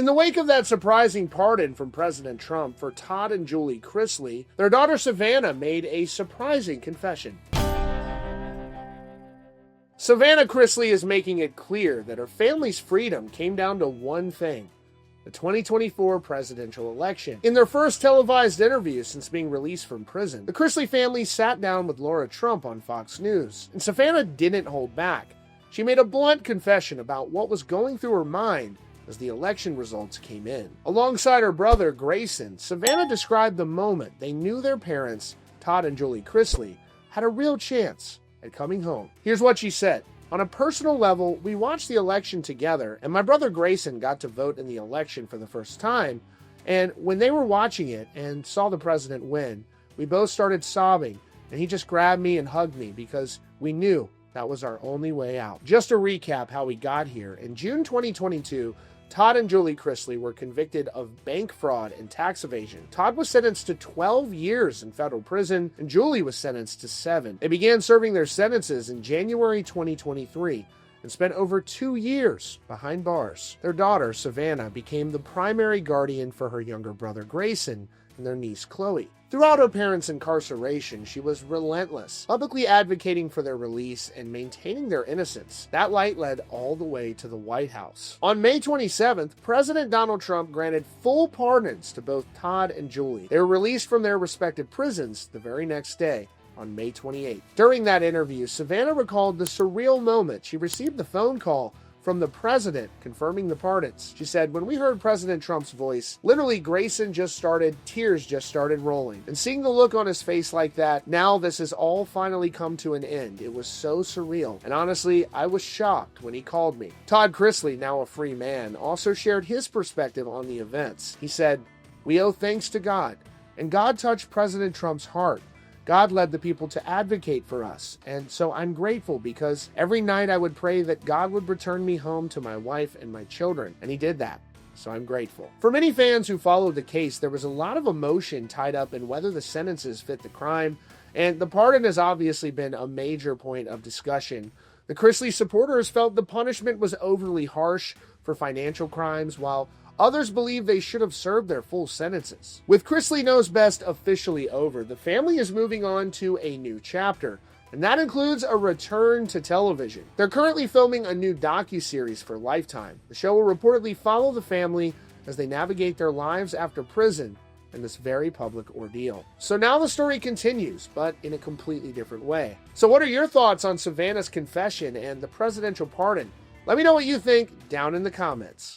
In the wake of that surprising pardon from President Trump for Todd and Julie Chrisley, their daughter Savannah made a surprising confession. Savannah Chrisley is making it clear that her family's freedom came down to one thing: the 2024 presidential election. In their first televised interview since being released from prison, the Chrisley family sat down with Laura Trump on Fox News, and Savannah didn't hold back. She made a blunt confession about what was going through her mind as the election results came in. Alongside her brother Grayson, Savannah described the moment they knew their parents, Todd and Julie Chrisley, had a real chance at coming home. Here's what she said. On a personal level, we watched the election together, and my brother Grayson got to vote in the election for the first time, and when they were watching it and saw the president win, we both started sobbing, and he just grabbed me and hugged me because we knew that was our only way out. Just to recap how we got here, in June 2022, Todd and Julie Chrisley were convicted of bank fraud and tax evasion. Todd was sentenced to 12 years in federal prison, and Julie was sentenced to 7. They began serving their sentences in January 2023 and spent over 2 years behind bars. Their daughter, Savannah, became the primary guardian for her younger brother Grayson and their niece Chloe. Throughout her parents' incarceration, she was relentless, publicly advocating for their release and maintaining their innocence. That light led all the way to the White House. On May 27th, President Donald Trump granted full pardons to both Todd and Julie. They were released from their respective prisons the very next day, on May 28th. During that interview, Savannah recalled the surreal moment she received the phone call from the president confirming the pardons. She said, when we heard President Trump's voice, literally tears just started rolling. And seeing the look on his face like that, now this has all finally come to an end. It was so surreal. And honestly, I was shocked when he called me. Todd Chrisley, now a free man, also shared his perspective on the events. He said, we owe thanks to God, and God touched President Trump's heart. God led the people to advocate for us, and so I'm grateful because every night I would pray that God would return me home to my wife and my children, and he did that, so I'm grateful. For many fans who followed the case, there was a lot of emotion tied up in whether the sentences fit the crime, and the pardon has obviously been a major point of discussion. The Chrisley supporters felt the punishment was overly harsh for financial crimes, while others believe they should have served their full sentences. With Chrisley Knows Best officially over, the family is moving on to a new chapter, and that includes a return to television. They're currently filming a new docuseries for Lifetime. The show will reportedly follow the family as they navigate their lives after prison and this very public ordeal. So now the story continues, but in a completely different way. So what are your thoughts on Savannah's confession and the presidential pardon? Let me know what you think down in the comments.